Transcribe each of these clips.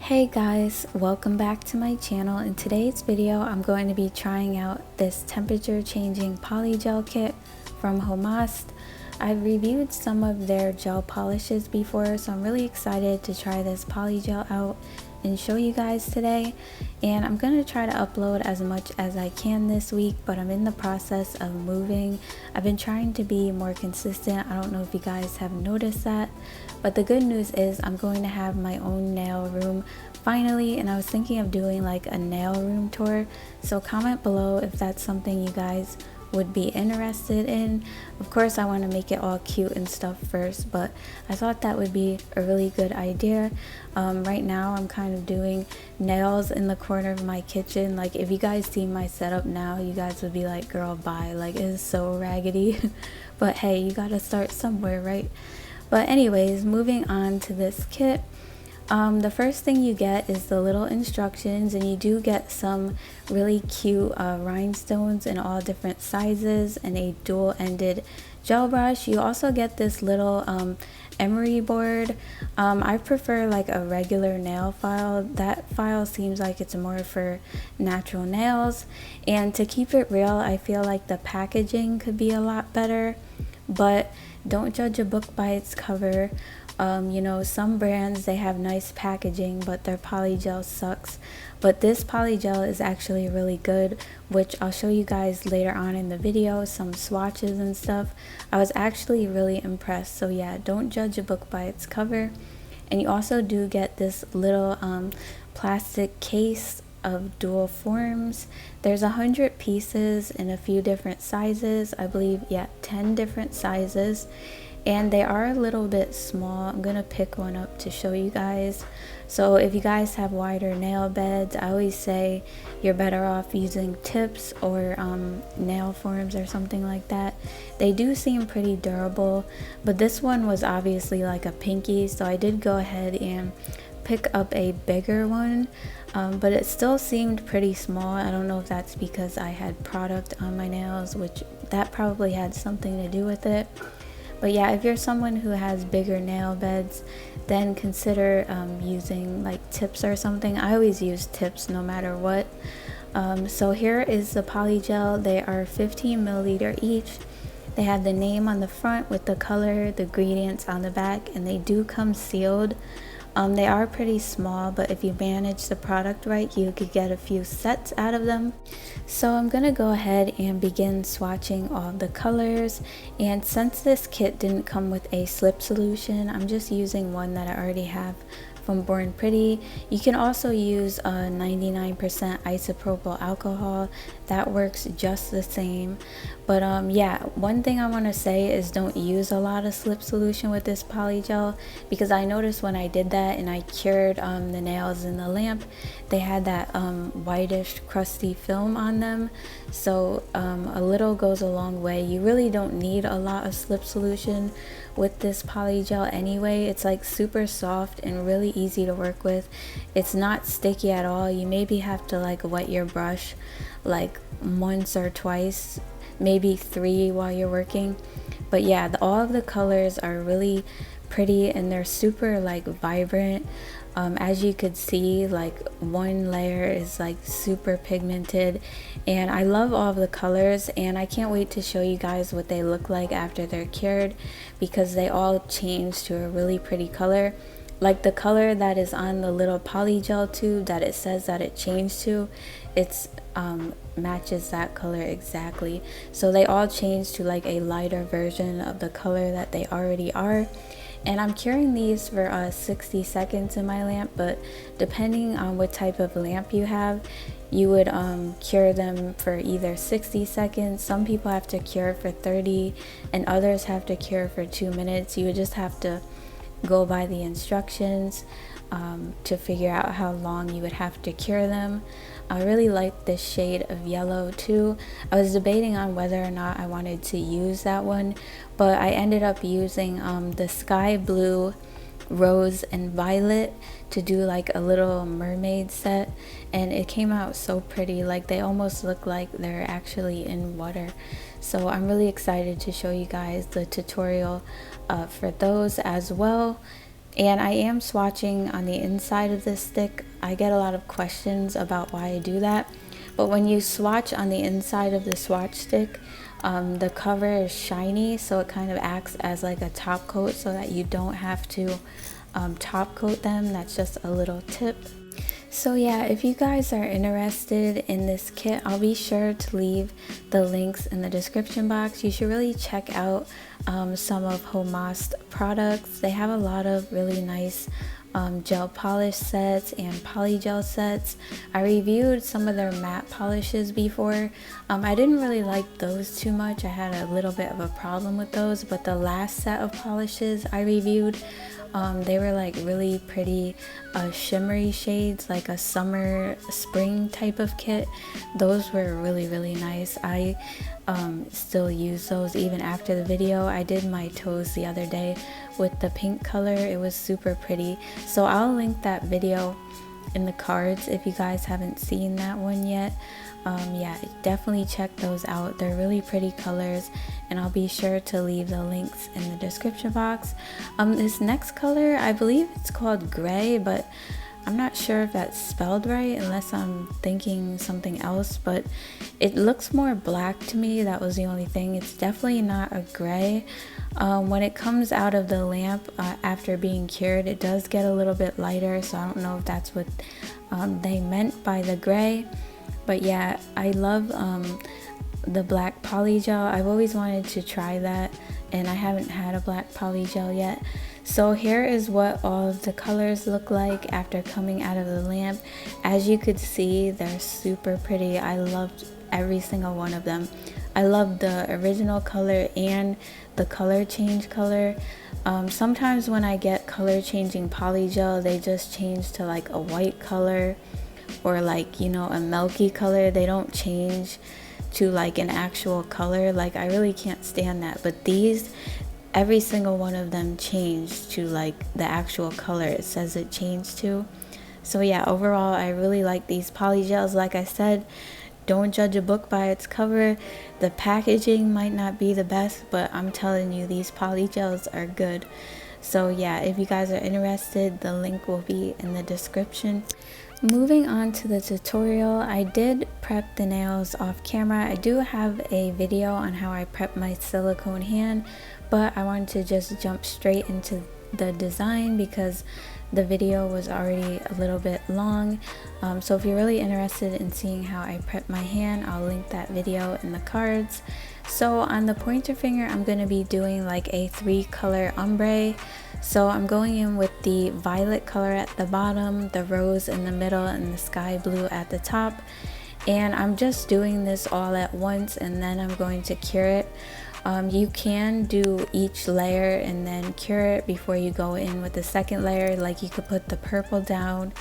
Hey guys, welcome back to my channel. In today's video I'm going to be trying out this temperature changing polygel kit from Homost. I've reviewed some of their gel polishes before, so I'm really excited to try this polygel out and show you guys today. And I'm going to try to upload as much as I can this week, but I'm in the process of moving. I've been trying to be more consistent. I don't know if you guys have noticed that, but the good news is I'm going to have my own nail room finally, and I was thinking of doing like a nail room tour. So comment below if that's something you guys would be interested in. Of course I want to make it all cute and stuff first, but I thought that would be a really good idea. Right now I'm kind of doing nails in the corner of my kitchen. Like if you guys see my setup now, you guys would be like, girl, bye, like it is so raggedy. But hey, you gotta start somewhere, right? But anyways, moving on to this kit. The first thing you get is the little instructions, and you do get some really cute rhinestones in all different sizes and a dual-ended gel brush. You also get this little emery board. I prefer like a regular nail file. That file seems like it's more for natural nails, and to keep it real, I feel like the packaging could be a lot better, but don't judge a book by its cover. You know, some brands, they have nice packaging, but their polygel sucks. But this polygel is actually really good, which I'll show you guys later on in the video, some swatches and stuff. I was actually really impressed. So yeah, don't judge a book by its cover. And you also do get this little plastic case of dual forms. There's 100 pieces in a few different sizes. I believe, yeah, 10 different sizes. And they are a little bit small. I'm gonna pick one up to show you guys. So if you guys have wider nail beds, I always say you're better off using tips or nail forms or something like that. They do seem pretty durable, but this one was obviously like a pinky, so I did go ahead and pick up a bigger one, but it still seemed pretty small. I don't know if that's because I had product on my nails, which that probably had something to do with it. But yeah, if you're someone who has bigger nail beds, then consider using like tips or something. I always use tips no matter what. So here is the polygel. They are 15 milliliter each. They have the name on the front with the color, the ingredients on the back, and they do come sealed. They are pretty small, but if you manage the product right, you could get a few sets out of them. So I'm gonna go ahead and begin swatching all the colors. And since this kit didn't come with a slip solution, I'm just using one that I already have from Born Pretty. You can also use 99% isopropyl alcohol. That works just the same. But yeah, one thing I want to say is don't use a lot of slip solution with this polygel, because I noticed when I did that and I cured the nails in the lamp, they had that whitish crusty film on them. So a little goes a long way. You really don't need a lot of slip solution with this polygel anyway. It's like super soft and really easy to work with. It's not sticky at all. You maybe have to like wet your brush like once or twice, maybe 3 while you're working. But yeah, all of the colors are really pretty and they're super like vibrant. As you could see, like one layer is like super pigmented, and I love all of the colors, and I can't wait to show you guys what they look like after they're cured, because they all change to a really pretty color. Like the color that is on the little polygel tube that it says that it changed to, it's matches that color exactly. So they all change to like a lighter version of the color that they already are. And I'm curing these for 60 seconds in my lamp, but depending on what type of lamp you have, you would cure them for either 60 seconds. Some people have to cure for 30 and others have to cure for 2 minutes. You would just have to go by the instructions to figure out how long you would have to cure them. I really like this shade of yellow too. I was debating on whether or not I wanted to use that one, but I ended up using the sky blue, rose, and violet to do like a little mermaid set, and it came out so pretty. Like they almost look like they're actually in water. So I'm really excited to show you guys the tutorial for those as well. And I am swatching on the inside of this stick. I get a lot of questions about why I do that. But when you swatch on the inside of the swatch stick, the cover is shiny, so it kind of acts as like a top coat so that you don't have to top coat them. That's just a little tip. So yeah, if you guys are interested in this kit, I'll be sure to leave the links in the description box. You should really check out some of Homost products. They have a lot of really nice gel polish sets and polygel sets. I reviewed some of their matte polishes before. I didn't really like those too much. I had a little bit of a problem with those, but the last set of polishes I reviewed, they were like really pretty shimmery shades, like a summer spring type of kit. Those were really nice. I still use those even after the video. I did my toes the other day with the pink color. It was super pretty. So I'll link that video in the cards if you guys haven't seen that one yet. Yeah, definitely check those out. They're really pretty colors, and I'll be sure to leave the links in the description box. This next color, I believe it's called gray, but I'm not sure if that's spelled right unless I'm thinking something else, but it looks more black to me. That was the only thing. It's definitely not a gray. When it comes out of the lamp after being cured, it does get a little bit lighter, so I don't know if that's what they meant by the gray. But yeah, I love the black polygel. I've always wanted to try that, and I haven't had a black polygel yet. So here is what all of the colors look like after coming out of the lamp. As you could see, they're super pretty. I loved every single one of them. I love the original color and the color change color. Sometimes when I get color changing polygel, they just change to like a white color or like, you know, a milky color. They don't change to like an actual color. Like, I really can't stand that. But these, every single one of them changed to like the actual color it says it changed to. So yeah, overall I really like these polygels. Like I said, don't judge a book by its cover. The packaging might not be the best, but I'm telling you, these polygels are good. So yeah, if you guys are interested, the link will be in the description. Moving on to the tutorial, I did prep the nails off camera. I do have a video on how I prep my silicone hand, but I wanted to just jump straight into the design because the video was already a little bit long. So if you're really interested in seeing how I prep my hand, I'll link that video in the cards. So on the pointer finger, I'm going to be doing like a 3-color ombre. So I'm going in with the violet color at the bottom, the rose in the middle, and the sky blue at the top. And I'm just doing this all at once, and then I'm going to cure it. You can do each layer and then cure it before you go in with the second layer. Like, you could put the purple down,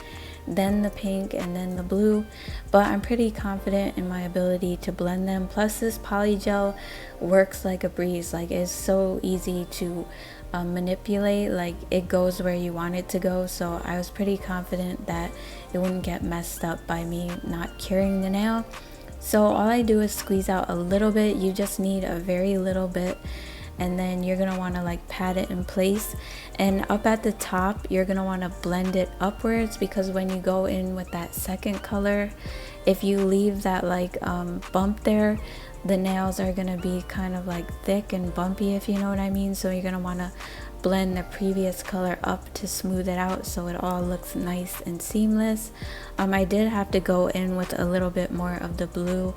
then the pink, and then the blue, but I'm pretty confident in my ability to blend them. Plus, this polygel works like a breeze. Like, it's so easy to manipulate. Like, it goes where you want it to go. So I was pretty confident that it wouldn't get messed up by me not curing the nail. So all I do is squeeze out a little bit. You just need a very little bit, and then you're gonna want to like pat it in place. And up at the top, you're gonna want to blend it upwards, because when you go in with that second color, if you leave that like bump there, the nails are gonna be kind of like thick and bumpy, if you know what I mean. So you're gonna want to blend the previous color up to smooth it out so it all looks nice and seamless. I did have to go in with a little bit more of the blue.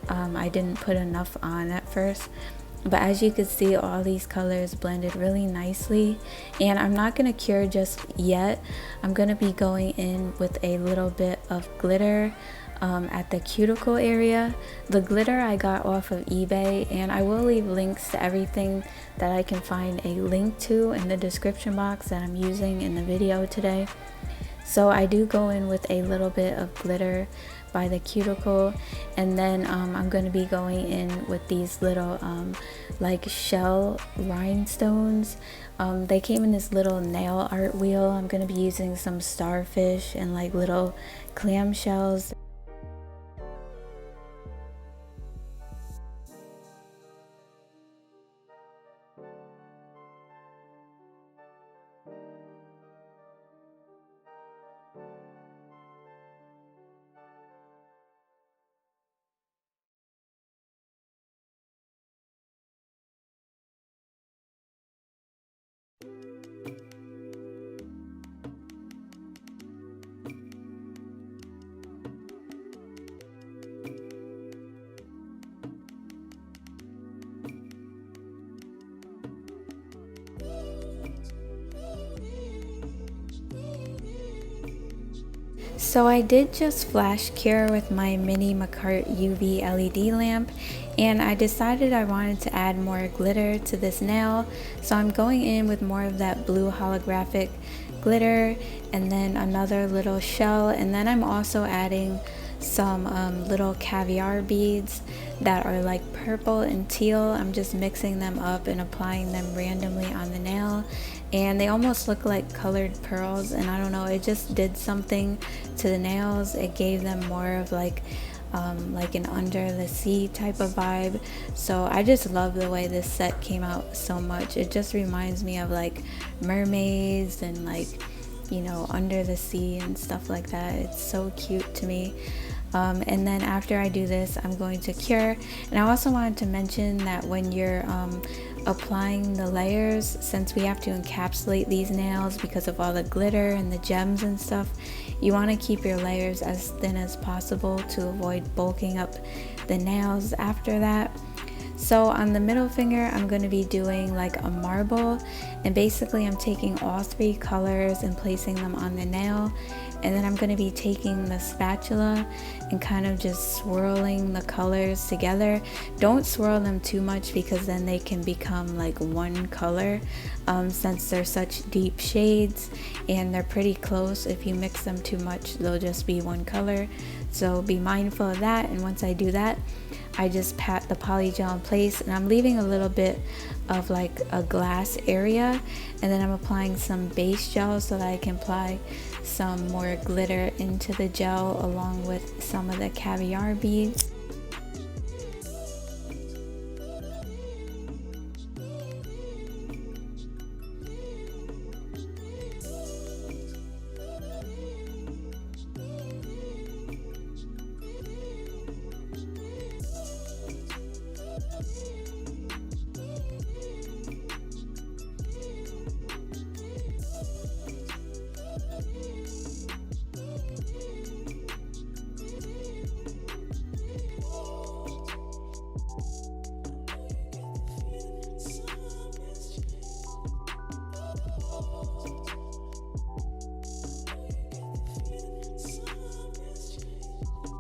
I didn't put enough on at first, but as you can see, all these colors blended really nicely. And I'm not going to cure just yet. I'm going to be going in with a little bit of glitter at the cuticle area. The glitter I got off of eBay, and I will leave links to everything that I can find a link to in the description box that I'm using in the video today. So I do go in with a little bit of glitter by the cuticle, and then I'm going to be going in with these little like shell rhinestones. They came in this little nail art wheel. I'm going to be using some starfish and like little clam shells. So I did just flash cure with my mini Makartt UV LED lamp, and I decided I wanted to add more glitter to this nail. So I'm going in with more of that blue holographic glitter and then another little shell, and then I'm also adding some little caviar beads that are like purple and teal. I'm just mixing them up and applying them randomly on the nail, and they almost look like colored pearls, and I don't know, it just did something to the nails. It gave them more of like an under the sea type of vibe. So I just love the way this set came out so much. It just reminds me of like mermaids and like, you know, under the sea and stuff like that. It's so cute to me. And then after I do this, I'm going to cure. And I also wanted to mention that when you're applying the layers, since we have to encapsulate these nails because of all the glitter and the gems and stuff, you want to keep your layers as thin as possible to avoid bulking up the nails after that. So on the middle finger, I'm going to be doing like a marble, and basically I'm taking all three colors and placing them on the nail, and then I'm going to be taking the spatula and kind of just swirling the colors together. Don't swirl them too much because then they can become like one color, since they're such deep shades and they're pretty close. If you mix them too much, they'll just be one color, so be mindful of that. And once I do that, I just pat the polygel in place, and I'm leaving a little bit of like a glass area, and then I'm applying some base gel so that I can apply some more glitter into the gel along with some of the caviar beads.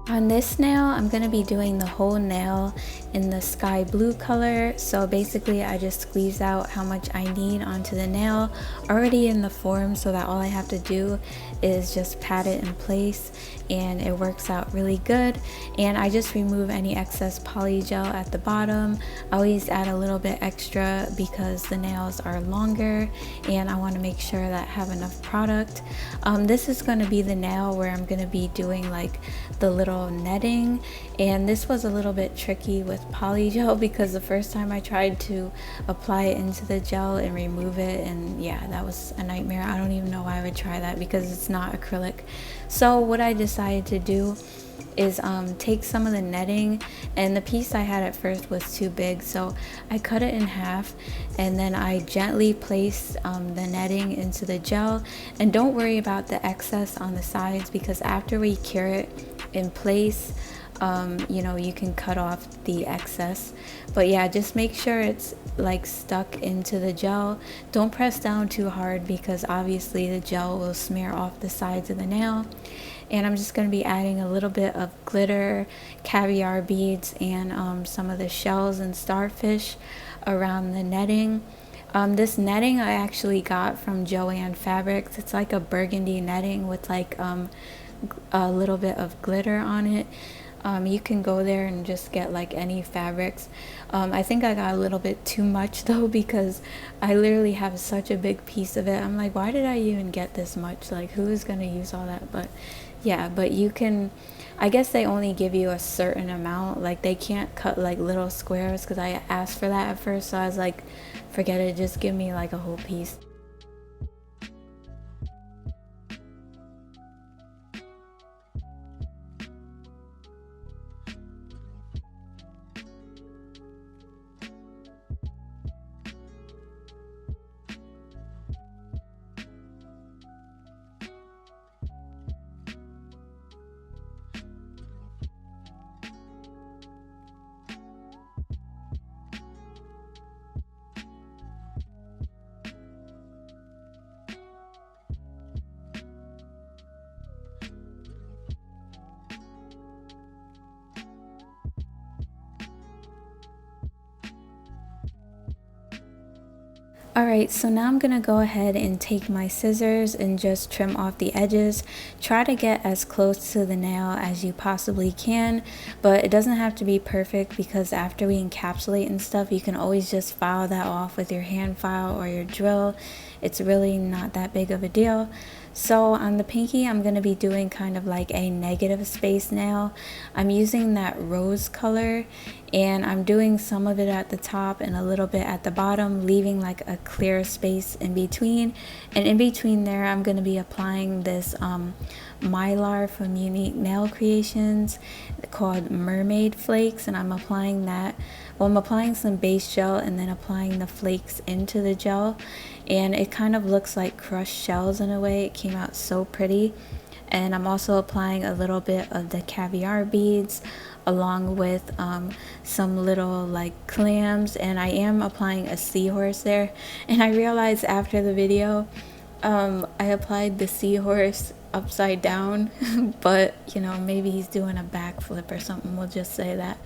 On this nail, I'm going to be doing the whole nail in the sky blue color. So basically I just squeeze out how much I need onto the nail already in the form, so that all I have to do is just pat it in place, and it works out really good. And I just remove any excess polygel at the bottom. I always add a little bit extra because the nails are longer and I want to make sure that I have enough product. This is going to be the nail where I'm going to be doing like the little netting, and this was a little bit tricky with polygel because the first time I tried to apply it into the gel and remove it, and yeah, that was a nightmare. I don't even know why I would try that because it's not acrylic. So what I decided to do is take some of the netting, and the piece I had at first was too big, so I cut it in half, and then I gently placed the netting into the gel. And don't worry about the excess on the sides, because after we cure it in place, you know, you can cut off the excess. But yeah, just make sure it's like stuck into the gel. Don't press down too hard because obviously the gel will smear off the sides of the nail. And I'm just going to be adding a little bit of glitter, caviar beads, and some of the shells and starfish around the netting. This netting I actually got from Joann Fabrics. It's like a burgundy netting with like a little bit of glitter on it. You can go there and just get like any fabrics. I think I got a little bit too much though, because I literally have such a big piece of it. I'm like, why did I even get this much? Like, who is going to use all that? But yeah, but you can, I guess they only give you a certain amount. Like, they can't cut like little squares, because I asked for that at first, so I was like, forget it, just give me like a whole piece. Alright, so now I'm gonna go ahead and take my scissors and just trim off the edges. Try to get as close to the nail as you possibly can, but it doesn't have to be perfect because after we encapsulate and stuff, you can always just file that off with your hand file or your drill. It's really not that big of a deal. So on the pinky, I'm going to be doing kind of like a negative space nail. I'm using that rose color and I'm doing some of it at the top and a little bit at the bottom, leaving like a clear space in between. And in between there, I'm going to be applying this Mylar from Unique Nail Creations called Mermaid Flakes, and I'm applying that. Well, I'm applying some base gel and then applying the flakes into the gel, and it kind of looks like crushed shells in a way. It came out so pretty. And I'm also applying a little bit of the caviar beads along with some little like clams, and I am applying a seahorse there. And I realized after the video I applied the seahorse upside down but you know, maybe he's doing a backflip or something, we'll just say that.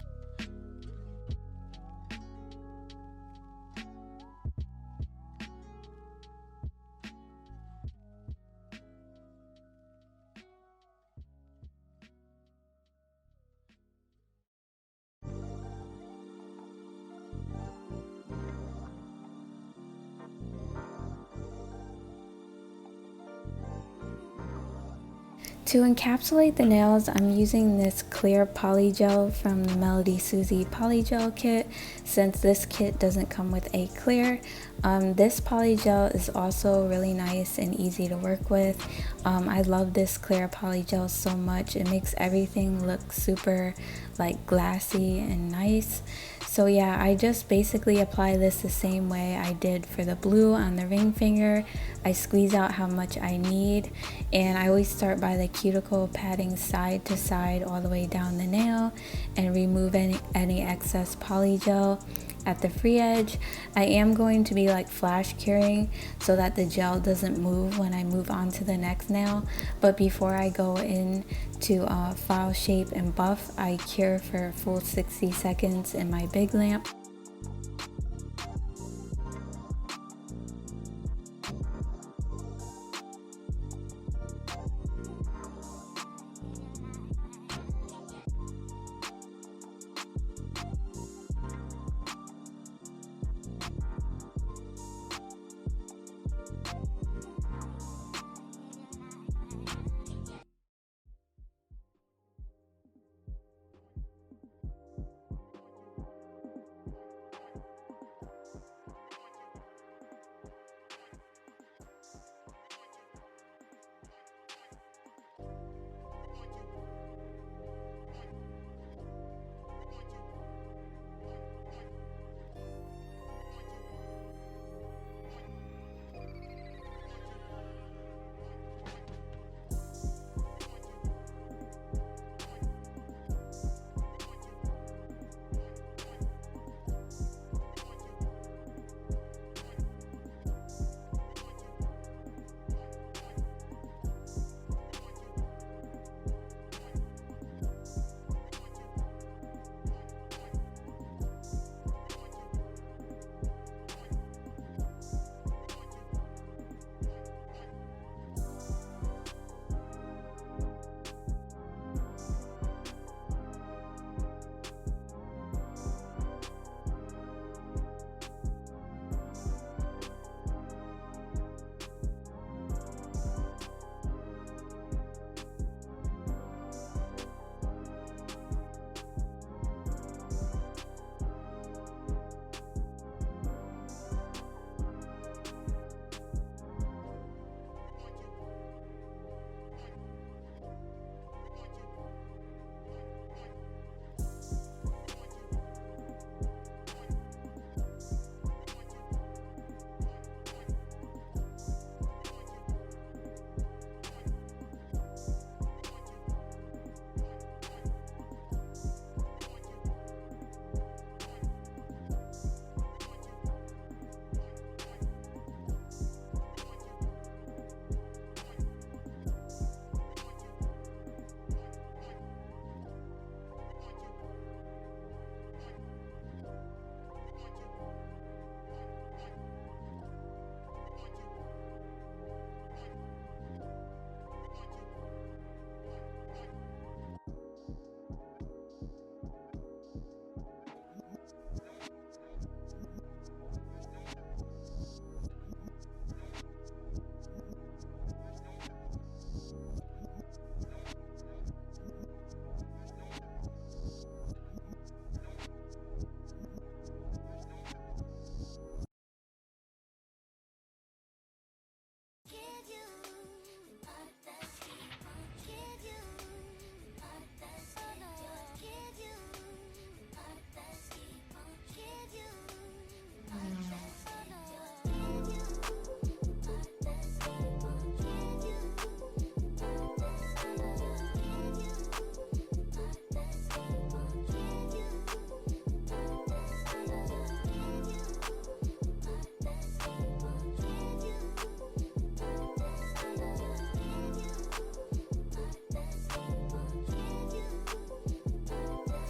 To encapsulate the nails, I'm using this clear polygel from the MelodySusie polygel kit. Since this kit doesn't come with a clear, this polygel is also really nice and easy to work with. I love this clear polygel so much. It makes everything look super like glassy and nice. So yeah, I just basically apply this the same way I did for the blue on the ring finger. I squeeze out how much I need, and I always start by the cuticle, patting side to side all the way down the nail and remove any excess polygel at the free edge. I am going to be like flash curing so that the gel doesn't move when I move on to the next nail, but before I go in to file shape and buff, I cure for a full 60 seconds in my big lamp.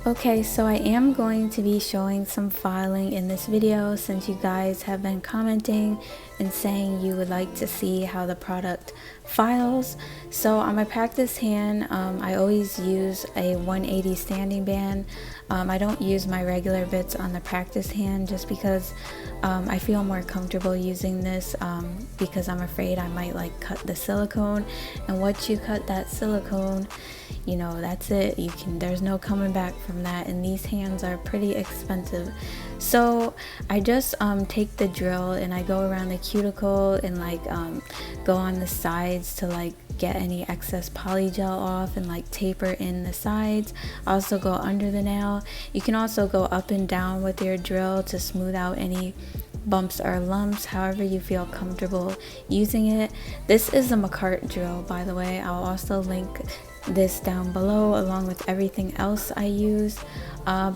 Okay, so I am going to be showing some filing in this video since you guys have been commenting and saying you would like to see how the product files. So on my practice hand, I always use a 180 standing band. I don't use my regular bits on the practice hand just because I feel more comfortable using this because I'm afraid I might like cut the silicone, and once you cut that silicone, you know, that's it. There's no coming back from that, and these hands are pretty expensive. So I just take the drill and I go around the cuticle and like go on the sides to like get any excess polygel off and like taper in the sides. Also go under the nail. You can also go up and down with your drill to smooth out any bumps or lumps, however you feel comfortable using it. This is a Makartt drill, by the way. I'll also link this down below along with everything else I use.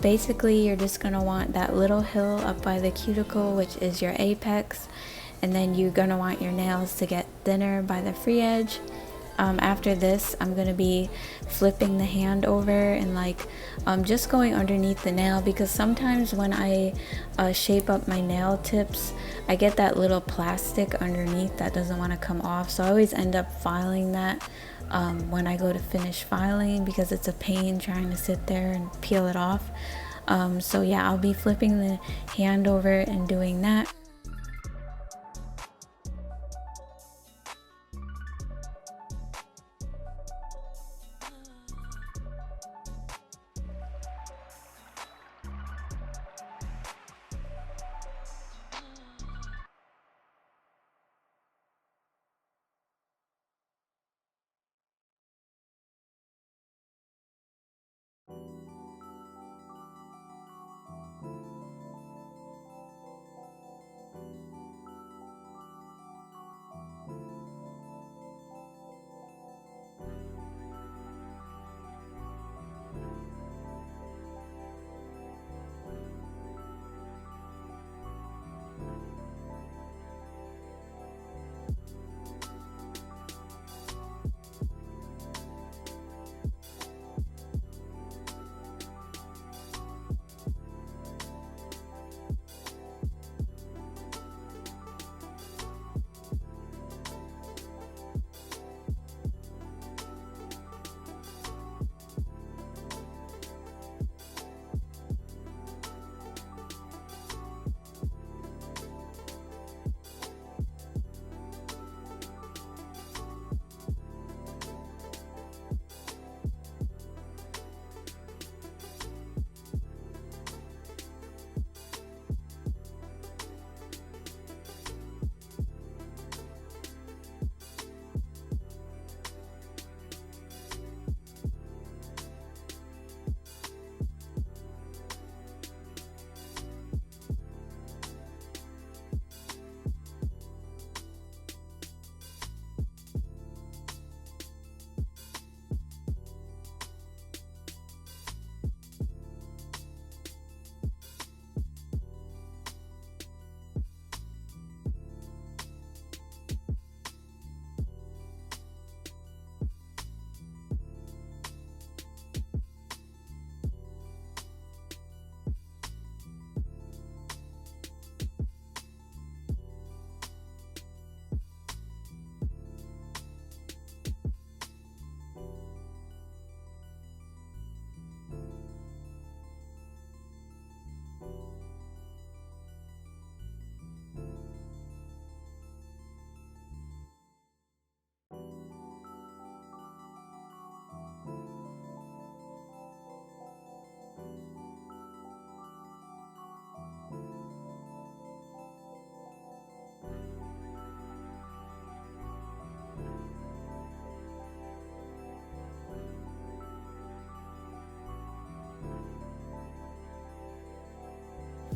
Basically, you're just gonna want that little hill up by the cuticle, which is your apex, and then you're gonna want your nails to get thinner by the free edge. After this, I'm going to be flipping the hand over and like just going underneath the nail, because sometimes when I shape up my nail tips, I get that little plastic underneath that doesn't want to come off. So I always end up filing that when I go to finish filing, because it's a pain trying to sit there and peel it off. So yeah, I'll be flipping the hand over and doing that.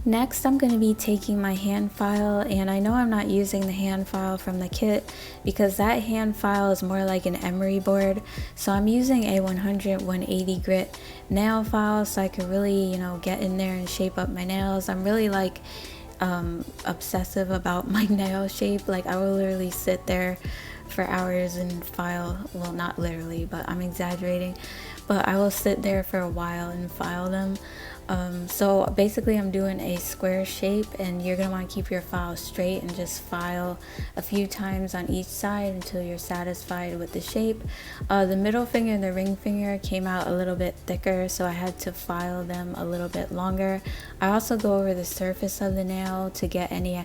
Next, I'm going to be taking my hand file, and I know I'm not using the hand file from the kit because that hand file is more like an emery board. So I'm using a 100/180 grit nail file so I can really, you know, get in there and shape up my nails. I'm really like obsessive about my nail shape. Like I will literally sit there for hours and file. Well, not literally, but I'm exaggerating, but I will sit there for a while and file them. So basically I'm doing a square shape, and you're gonna want to keep your file straight and just file a few times on each side until you're satisfied with the shape. The middle finger and the ring finger came out a little bit thicker, so I had to file them a little bit longer. I also go over the surface of the nail to get any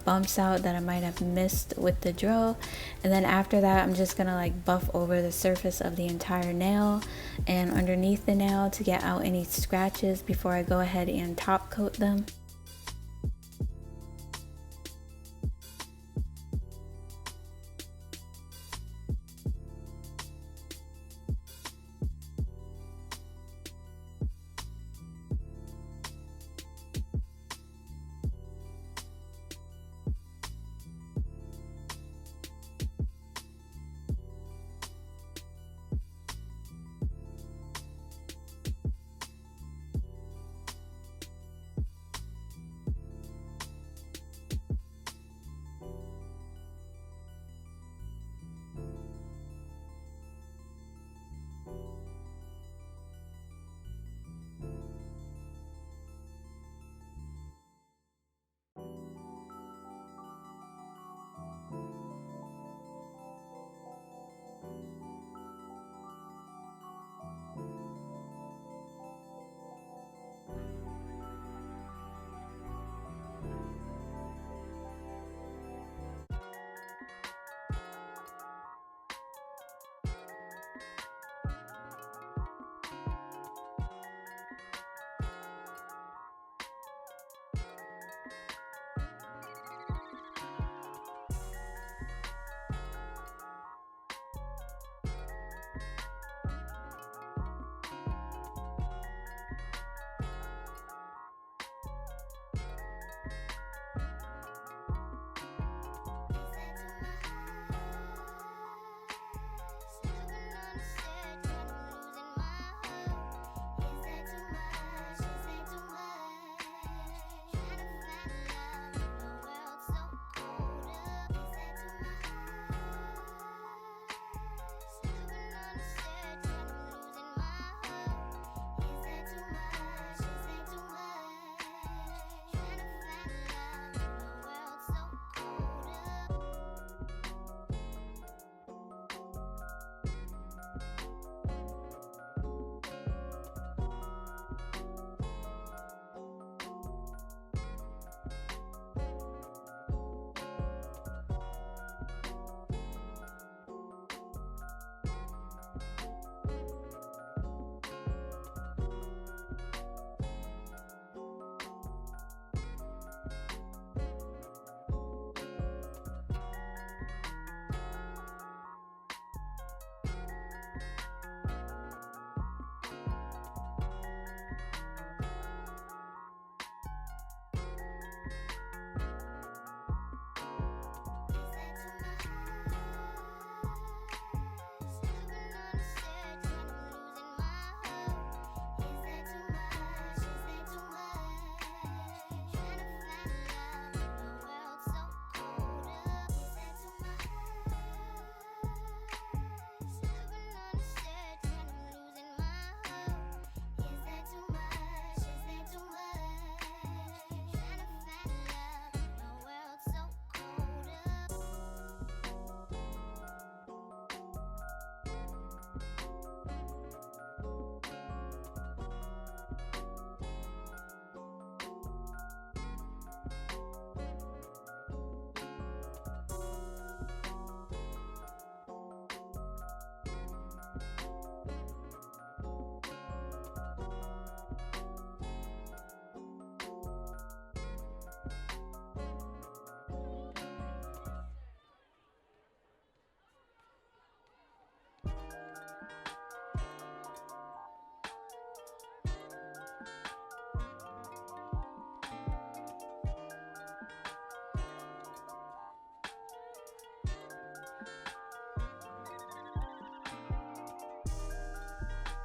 bumps out that I might have missed with the drill, and then after that I'm just gonna like buff over the surface of the entire nail and underneath the nail to get out any scratches before I go ahead and top coat them.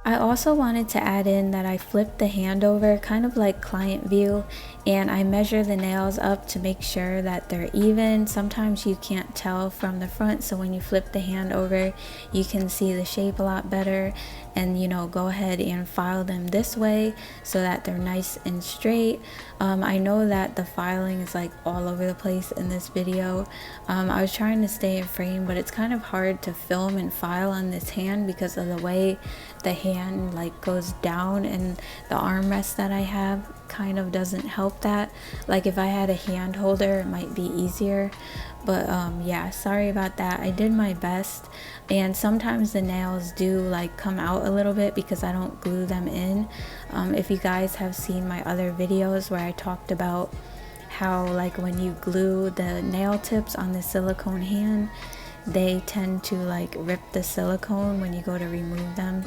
I also wanted to add in that I flipped the hand over, kind of like client view, and I measure the nails up to make sure that they're even. Sometimes you can't tell from the front, so when you flip the hand over, you can see the shape a lot better, and you know, go ahead and file them this way so that they're nice and straight. I know that the filing is like all over the place in this video. I was trying to stay in frame, but it's kind of hard to film and file on this hand because of the way the hand like goes down, and the armrest that I have kind of doesn't help that. Like if I had a hand holder, it might be easier, but yeah, sorry about that. I did my best, and sometimes the nails do like come out a little bit because I don't glue them in. If you guys have seen my other videos where I talked about how like when you glue the nail tips on the silicone hand, they tend to like rip the silicone when you go to remove them.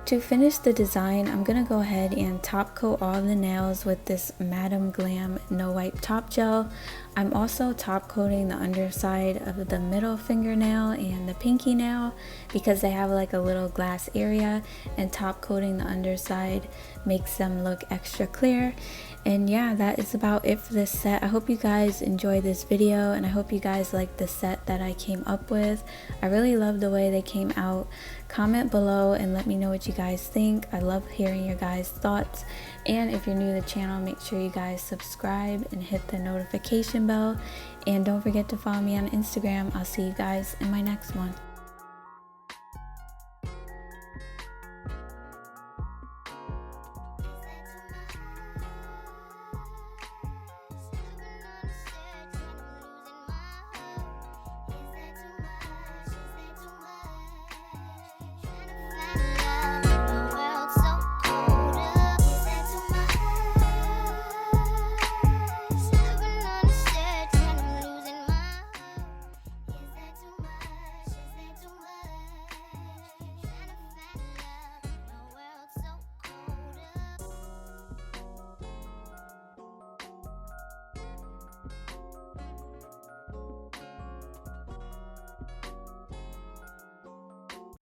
To finish the design, I'm going to go ahead and top coat all the nails with this Madame Glam No Wipe Top Gel. I'm also top coating the underside of the middle fingernail and the pinky nail because they have like a little glass area, and top coating the underside makes them look extra clear. And yeah, that is about it for this set. I hope you guys enjoyed this video, and I hope you guys like the set that I came up with. I really love the way they came out. Comment below and let me know what you guys think. I love hearing your guys' thoughts. And if you're new to the channel, make sure you guys subscribe and hit the notification bell. And don't forget to follow me on Instagram. I'll see you guys in my next one.